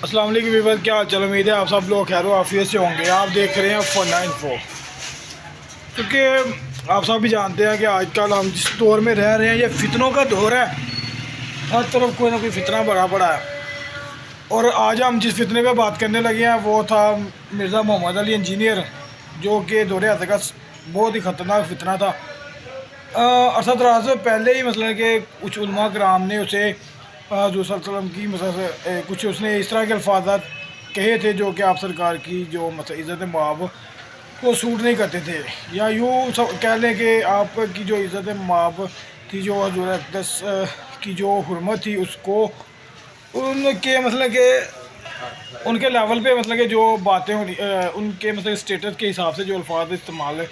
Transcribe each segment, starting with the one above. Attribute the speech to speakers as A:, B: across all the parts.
A: अस्सलाम वालेकुम वीवर, क्या हाल चाल। उम्मीद है आप सब लोग खैर आफियत से होंगे। आप देख रहे हैं फन इन्फो। क्योंकि आप सब भी जानते हैं कि आजकल हम जिस दौर में रह रहे हैं ये फितनों का दौर है। हर तरफ कोई ना कोई फितना भरा पड़ा है। और आज हम जिस फितने पे बात करने लगे हैं वो था मिर्ज़ा मोहम्मद अली इंजीनियर, जो कि दौरे हद का बहुत ही ख़तरनाक फितना था। अरसा दराज से पहले ही मतलब कि कुछ उलमा कराम ने उसे हज़रत सल्लल्लाहु अलैहि वसल्लम की मतलब कुछ उसने इस तरह के अल्फाज़ात कहे थे जो कि आप सरकार की जो मतलब इज़्ज़त माब को सूट नहीं करते थे, या यूँ सब कह लें कि आपकी जो इज़्ज़त माब थी, जो हज़ूर अक़दस की जो हुर्मत थी, उसको उनके मतलब कि उनके लेवल पे मतलब कि जो बातें होनी उनके मतलब स्टेटस के हिसाब से जो अल्फाज इस्तेमाल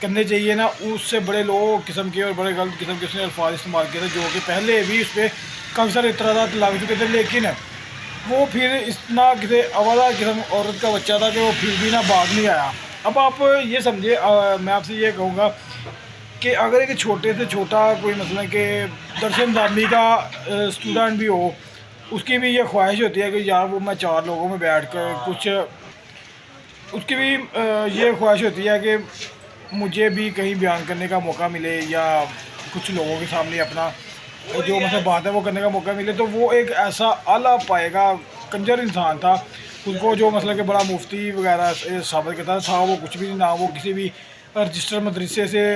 A: करने चाहिए ना, उससे बड़े लो किस्म के और बड़े गलत किस्म के उसने अल्फाज इस्तेमाल किए थे, जो कि पहले भी उस पर काफ़ी सारे इतराज़ात लग चुके थे। लेकिन वो फिर इतना किसी अवाला किस्म औरत का बच्चा था कि वो फिर भी ना भाग नहीं आया। अब आप ये समझे, मैं आपसे ये कहूँगा कि अगर एक छोटे से छोटा कोई मतलब कि दरस निज़ामी का स्टूडेंट भी हो, उसकी भी ये ख्वाहिश होती है कि यार वो मैं चार लोगों में बैठ कर कुछ, उसकी भी ये ख्वाहिश होती है कि मुझे भी कहीं बयान करने का मौका मिले, या कुछ लोगों के सामने अपना जो मतलब बात है वो करने का मौका मिले। तो वो एक ऐसा आला पाएगा कंजर इंसान था, उनको जो मतलब कि बड़ा मुफ्ती वगैरह साबित करता था, वो कुछ भी नहीं, ना वो किसी भी रजिस्टर मदरसे से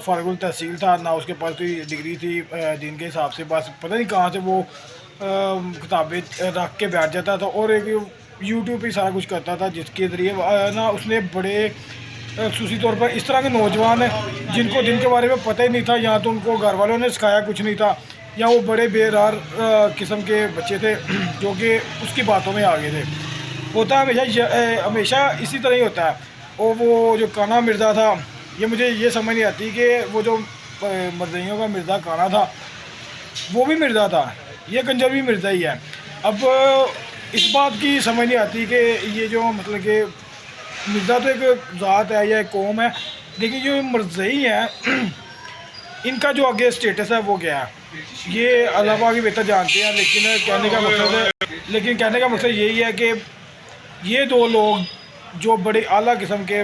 A: फ़ारिगुल तहसील था, ना उसके पास कोई डिग्री थी दिन के हिसाब से। बस पता नहीं कहाँ से वो किताबें रख के बैठ जाता था और एक यूट्यूब पे सारा कुछ करता था, जिसके ज़रिए ना उसने बड़े खसूसी तौर पर इस तरह के नौजवान हैं जिनको दिन के बारे में पता ही नहीं था, या तो उनको घर वालों ने सिखाया कुछ नहीं था, या वो बड़े बेरार किस्म के बच्चे थे जो कि उसकी बातों में आ गए थे। होता हमेशा इसी तरह ही होता है। और वो जो काना मिर्ज़ा था, ये मुझे ये समझ नहीं आती कि वो जो मरज़इयों का मिर्ज़ा काना था वो भी मिर्ज़ा था, ये कंजर भी मिर्ज़ा ही है। अब इस बात की समझ नहीं आती कि ये जो मतलब कि मिर्ज़ा तो एक ज़ात है या एक कौम है, लेकिन जो मरज़ई हैं इनका जो आगे स्टेटस है वो क्या है, ये अल्लाह पाक ही बेहतर जानते हैं। लेकिन कहने का मकसद यही है कि ये दो लोग जो बड़े आला किस्म के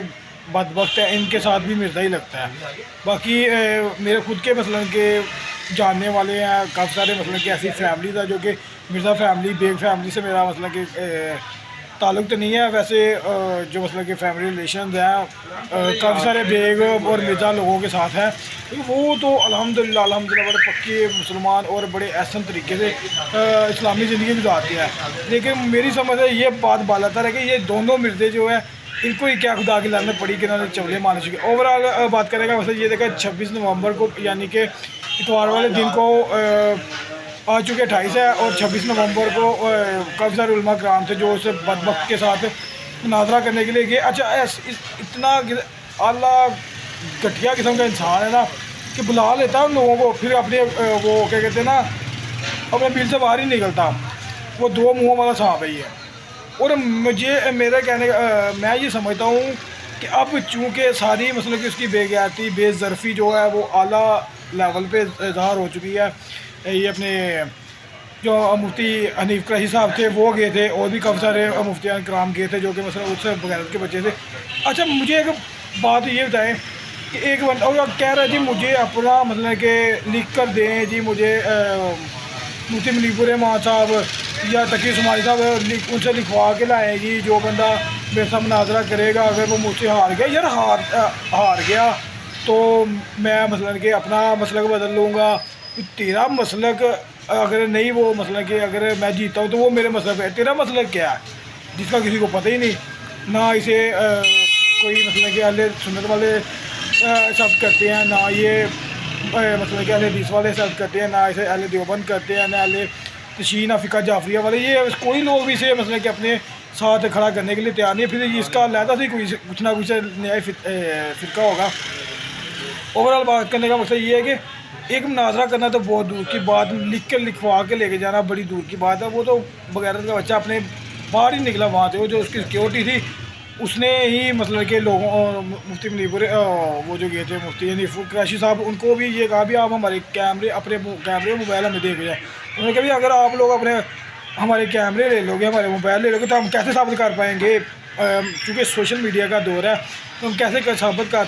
A: बदबख्त हैं, इनके साथ भी मिर्ज़ा ही लगता है। बाकी मेरे खुद के मसलन के जानने वाले हैं काफ़ी सारे, मतलब कि ऐसी फैमिली था जो कि मिर्ज़ा फैमिली, बेग फैमिली से मेरा मतलब कि ताल्लुक़ तो नहीं है वैसे, जो मतलब कि फैमिली रिलेशन हैं काफ़ी सारे बेग और मिर्ज़ा लोगों के साथ हैं। वो तो अल्हम्दुलिल्लाह बड़े पक्के मुसलमान और बड़े एहसन तरीके से इस्लामी ज़िंदगी गुजारते हैं। लेकिन मेरी समझ है ये बात बालातर है कि ये दोनों मिर्ज़े जो है, इनको ही क्या खुदा की लानत पड़ी कि इन्होंने चवले मारने चुके। ओवरऑल बात करने का मतलब ये देखा 26 नवंबर को, यानी कि इतवार वाले दिन को आ चुके 28 है, और 26 नवंबर को काफ़ी सारे उलमा कराम थे जो उस बदबख्त के साथ मुनाजरा करने के लिए गए। अच्छा इतना आला घटिया किस्म का इंसान है ना कि बुला लेता है उन लोगों को, फिर अपने वो क्या कहते हैं ना, अपने बिल से बाहर ही निकलता। वो दो मुँहों वाला सांप है ये। और मुझे मेरा कहने का मैं ये समझता हूँ कि अब चूँकि सारी मतलब कि उसकी बेगैरती बेज़रफ़ी जो है वो आला लेवल पे इज़हार हो चुकी है। ये अपने जो मुफ्ती हनीफ क़ुरैशी साहब थे वो गए थे, और भी काफ़ी सारे मुफ्तियान कराम गए थे जो कि मतलब उससे बगैरत के बच्चे थे। अच्छा मुझे एक बात ये बताएं कि एक बंदा और कह रहा है जी मुझे अपना मतलब कि लिख कर दें जी, मुझे मुफ्ती मुनीबुर रहमान साहब या तकी उस्मानी साहब उनसे लिखवा के लाएँ जी, जो बंदा मेरे साथ मुनाजरा करेगा अगर वो मुझसे हार गया, यार हार गया तो मैं मतलब कि अपना मसलक बदल लूँगा। तेरा मसलक अगर नहीं, वो मतलब कि अगर मैं जीता हूँ तो वो मेरे मसलक है, तेरा मसलक क्या है जिसका किसी को पता ही नहीं। ना इसे कोई मतलब कि अहले सुन्नत वाले सब करते हैं, ना ये मतलब कि अहले हदीस वाले सब करते हैं, ना इसे अहले देवबंद करते हैं, ना अहले तशीन फ़िक़ा जाफरिया वाले, ये कोई लोग भी इसे मतलब कि अपने साथ खड़ा करने के लिए तैयार नहीं है। फिर इसका अलहदा से कुछ ना कुछ नया फ़िरका होगा। ओवरऑल बात करने का मकसद ये है कि एक मुनाजरा करना तो बहुत दूर की बात, लिख कर लिखवा के लेके जाना बड़ी दूर की बात है। वो तो बगैरत का बच्चा अपने बाहर ही निकला वहाँ से, वो जो उसकी सिक्योरिटी थी उसने ही मतलब कि लोगों मुफ्ती मुनीबुर वो जो गए थे मुफ्ती हनीफ क़ुरैशी साहब, उनको भी ये कहा भी आप हमारे कैमरे अपने कैमरे मोबाइल हमें देख जाए। उन्होंने कहा भी अगर आप लोग अपने हमारे कैमरे ले लोगे, हमारे मोबाइल ले लोगे, तो हम कैसे साबित कर पाएंगे? क्योंकि सोशल मीडिया का दौर है, तो हम कैसे साबित कर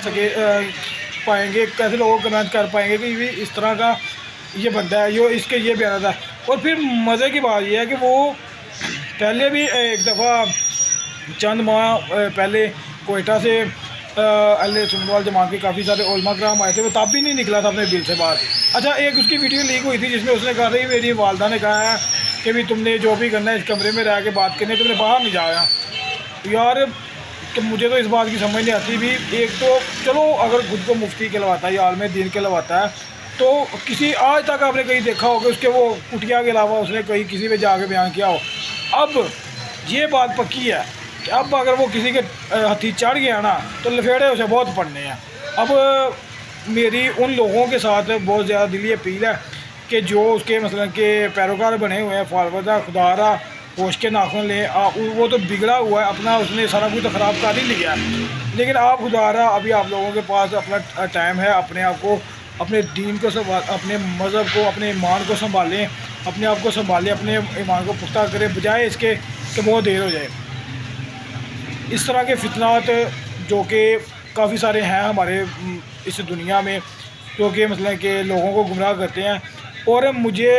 A: पाएंगे, कैसे लोगों को कमेंट कर पाएंगे कि ये इस तरह का ये बंदा है, ये इसके ये बयान था। और फिर मज़े की बात यह है कि वो पहले भी एक दफ़ा चंद माह पहले कोयटा से अहले सुन्नत वल जमात के काफ़ी सारे उलमा कराम आए थे, वो तब भी नहीं निकला था अपने दिल से बाहर। अच्छा, एक उसकी वीडियो लीक हुई थी जिसमें उसने कहा था कि मेरी वालदा ने कहा है कि भी तुमने जो भी करना है इस कमरे में रह के बात करनी है, तुमने बाहर नहीं जाया। यार कि मुझे तो इस बात की समझ नहीं आती भी। एक तो चलो अगर खुद को मुफ्ती कहलवाता है या आलम दीन कहलवाता है, तो किसी आज तक आपने कहीं देखा हो कि उसके वो कुटिया के अलावा उसने कहीं किसी पे जाके बयान किया हो? अब ये बात पक्की है कि अब अगर वो किसी के हथी चढ़ गया ना, तो लफेड़े उसे बहुत पड़ने हैं। अब मेरी उन लोगों के साथ बहुत ज़्यादा दिली अपील है कि जो उसके मसलन के पैरोकार बने हुए हैं, फॉलोअर, खुदारा होश के नाखून ले, वो तो बिगड़ा हुआ है अपना, उसने सारा कुछ तो ख़राब कर ही लिया है। लेकिन आप खुदारा अभी आप लोगों के पास अपना टाइम है, अपने आप को, अपने दीन को अपने मज़हब को, अपने ईमान को संभालें, अपने आप को संभालें, अपने ईमान को पुख्ता करें, बजाय इसके कि बहुत देर हो जाए। इस तरह के फितनात जो कि काफ़ी सारे हैं हमारे इस दुनिया में, जो कि मतलब कि लोगों को गुमराह करते हैं। और मुझे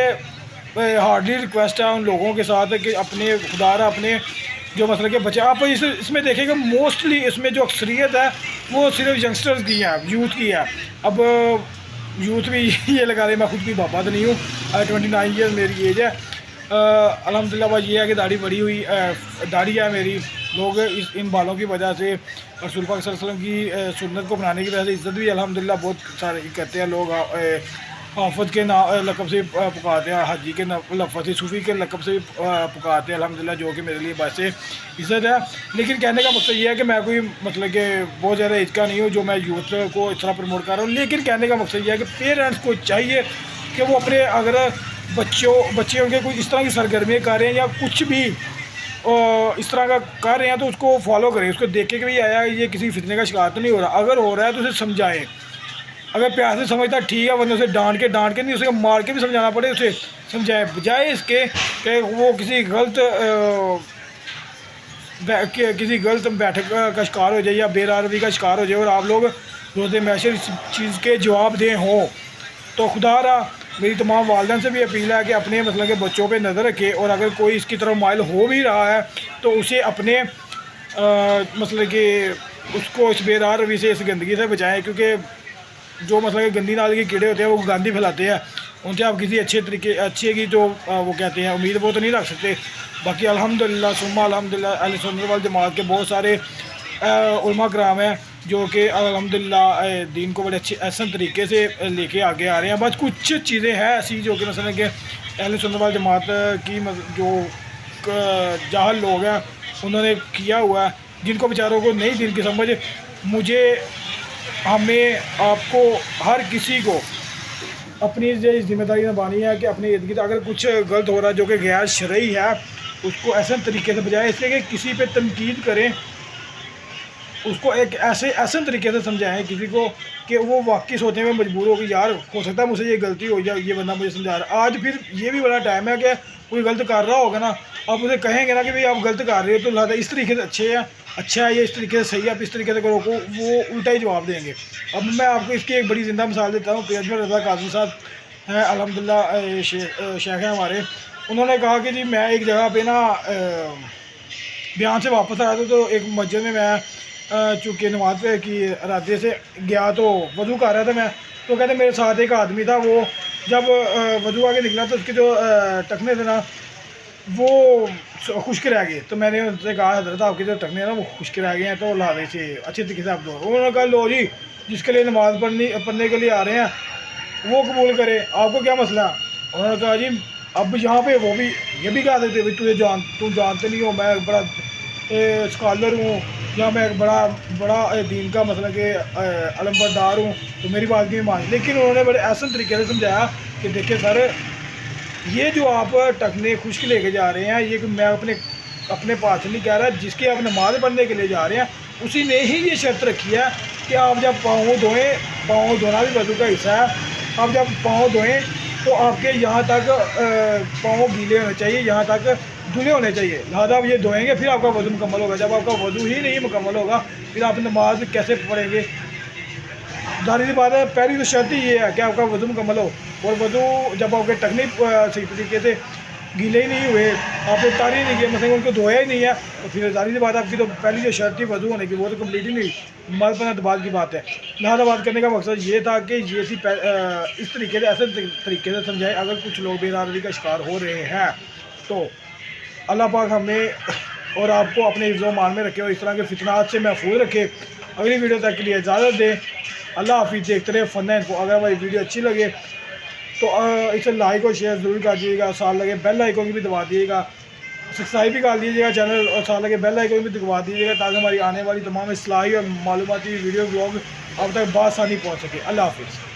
A: हार्डली रिक्वेस्ट है उन लोगों के साथ कि अपने खुदारा अपने जो मतलब के बच्चे, आप इसमें देखेंगे मोस्टली इसमें जो अक्सरियत है वो सिर्फ यंगस्टर्स की है, यूथ की है। अब यूथ भी ये लगा रहे, मैं खुद भी बाबा तो नहीं हूँ, 29 ईयर्स मेरी एज है। अल्हम्दुलिल्लाह बात ये है कि दाढ़ी बड़ी हुई, दाढ़ी है मेरी। लोग इन बालों की वजह से रसूल पाक सल्लल्लाहु अलैहि वसल्लम की सुन्नत को अपनाने की वजह से इज़्ज़त भी अल्हम्दुलिल्लाह बहुत सारे करते हैं लोग। हाफत के लक़ब से पुकारते हैं, हाजी के लफ़ज़ से, सूफ़ी के लक़ब से पुकारते हैं अल्हम्दुलिल्लाह, जो कि मेरे लिए बात से इज़्ज़त है। लेकिन कहने का मकसद ये है कि मैं कोई मतलब कि बहुत ज़्यादा एज का नहीं हूँ जो मैं यूथ को इस तरह प्रमोट कर रहा हूँ। लेकिन कहने का मकसद ये है कि पेरेंट्स को चाहिए कि वो अपने अगर बच्चे उनके कोई इस तरह की सरगर्मियाँ कर रहे हैं या कुछ भी इस तरह का कर रहे हैं, तो उसको फॉलो करें, उसको देख के भी आया ये किसी फितने का शिकार तो नहीं हो रहा। अगर हो रहा है तो उसे समझाएं, अगर प्यार से समझता ठीक है, वरना उसे डांट के नहीं, उसे मार के भी समझाना पड़े, उसे समझाएं, बजाय इसके कि वो किसी गलत बैठक का शिकार हो जाए या बेरारवी का शिकार हो जाए और आप लोग रोज़े मैशर इस चीज़ के जवाब दें हो। तो खुदारा मेरी तमाम वालिदैन से भी अपील है कि अपने मतलब के बच्चों पे नज़र रखें, और अगर कोई इसकी तरफ माइल हो भी रहा है तो उसे अपने मतलब कि उसको इस बेरार रवि से, इस गंदगी से बचाएं। क्योंकि जो मतलब कि गंदी नाली के कीड़े होते हैं वो गंदी फैलाते हैं, उनसे आप किसी अच्छे की जो वो कहते हैं उम्मीद वो तो नहीं रख सकते। बाकी अल्हम्दुलिल्लाह सुम्मा अल्हम्दुलिल्लाह अहले सुन्नत वल जमात के बहुत सारे उलमा कराम हैं जो कि अल्हम्दुलिल्लाह दीन को बड़े अच्छे ऐसे तरीके से लेके आगे आ रहे हैं। बस कुछ चीज़ें हैं ऐसी जो कि मसलन कि अहले सुन्नत वल जमात की जो जाहल लोग हैं उन्होंने किया हुआ है, जिनको बेचारों को नहीं दीन की समझ। मुझे, हमें, आपको, हर किसी को अपनी जिम्मेदारी निभानी है कि अपने इर्द गिर्द अगर कुछ गलत हो रहा है जो कि गैर शरई है, उसको ऐसे तरीके से बजाय इसलिए कि किसी पे तनकीद करें, उसको एक ऐसे तरीके से समझाएं किसी को कि वो वाकई सोचने में मजबूर हो कि यार हो सकता है मुझसे ये गलती हो जाए, ये बंदा मुझे समझा रहा है। आज फिर ये भी बड़ा टाइम है कि कोई गलत कर रहा होगा ना, आप उसे कहेंगे ना कि भाई आप गलत कर रहे हो, तो लिहाजा इस तरीके से अच्छा है ये इस तरीके से सही है, आप इस तरीके से करो, वो उल्टा ही जवाब देंगे। अब मैं आपको इसकी एक बड़ी ज़िंदा मिसाल देता हूँ। पेज में रज़ा काज़मी साहब हैं अल्हम्दुलिल्लाह, शेख हैं हमारे। उन्होंने कहा कि जी मैं एक जगह पे ना बयान से वापस आया था, तो एक मस्जिद में मैं चूँकि नमाज की इरादे से गया तो वज़ू कर रहा था मैं, तो कहते मेरे साथ एक आदमी था, वो जब वज़ू आके निकला तो उसके जो टखने थे ना वो खुश्क रह गए। तो मैंने उनसे कहा हज़रत आपके जो टखने हैं ना वो खुश्क रह गए हैं, तो लादे से अच्छे तरीके से आप दो। उन्होंने कहा लो जी, जिसके लिए नमाज़ पढ़ने के लिए आ रहे हैं वो कबूल करे, आपको क्या मसला। उन्होंने कहा जी अब यहाँ पे वो भी ये भी कह देते भाई तुम जानते नहीं हो मैं बड़ा स्कॉलर हूँ या मैं एक बड़ा दीन का मतलब कि अलमबरदार हूँ, तो मेरी बात की मान। लेकिन उन्होंने बड़े ऐसे तरीके से समझाया कि देखिए सर, ये जो आप टखने खुश्क लेके जा रहे हैं, ये मैं अपने पास से नहीं कह रहा, जिसकी आप नमाज़ पढ़ने के लिए जा रहे हैं उसी ने ही ये शर्त रखी है कि आप जब पाँव धोएं, पाँव धोना भी वज़ू का हिस्सा है, आप जब पाँव धोएं तो आपके यहाँ तक पाँव गीले होने चाहिए, यहाँ तक धुले होने चाहिए। लिहाजा आप ये धोएंगे फिर आपका वज़ू मुकम्मल होगा। जब आपका वज़ू ही नहीं मुकम्मल होगा फिर आप नमाज कैसे पढ़ेंगे? जाहिर सी बात है, पहली तो शर्त ही ये है कि आपका वज़ू मुकम्मल हो। और वज़ू जब आपके टखने सही तरीके से गीले ही नहीं हुए, आपने तारी नहीं किया, मतलब उनको धोया ही नहीं है, तो फिर जाहिर सी बात है आपकी तो पहली जो शर्त थी वज़ू होने की वो तो कम्प्लीट ही नहीं, मरपना बाद की बात है। लिहाजा बात करने का मकसद ये था कि ये सी इस तरीके से ऐसे तरीके से समझाएं। अगर कुछ लोग बेरादरी का शिकार हो रहे हैं तो अल्लाह पाक हमें और आपको अपने हिफ्ज़ मान में रखे और इस तरह के फितनात से महफूज रखे। अगली वीडियो तक के लिए इजाज़त दें। अल्लाह हाफिज़। देखते रहे फन इन्फो। अगर हमारी वीडियो अच्छी लगे तो इसे लाइक और शेयर ज़रूर कर दीजिएगा। साथ लगे बेल आइकन की भी दबा दीजिएगा, सब्सक्राइब भी कर दीजिएगा चैनल, और साथ लगे बेल आइकन भी दबा दीजिएगा ताकि हमारी आने वाली तमाम इस्लाही और मालूमाती वीडियो ब्लॉग अब तक बआसानी पहुँच सके। अल्लाह हाफिज़।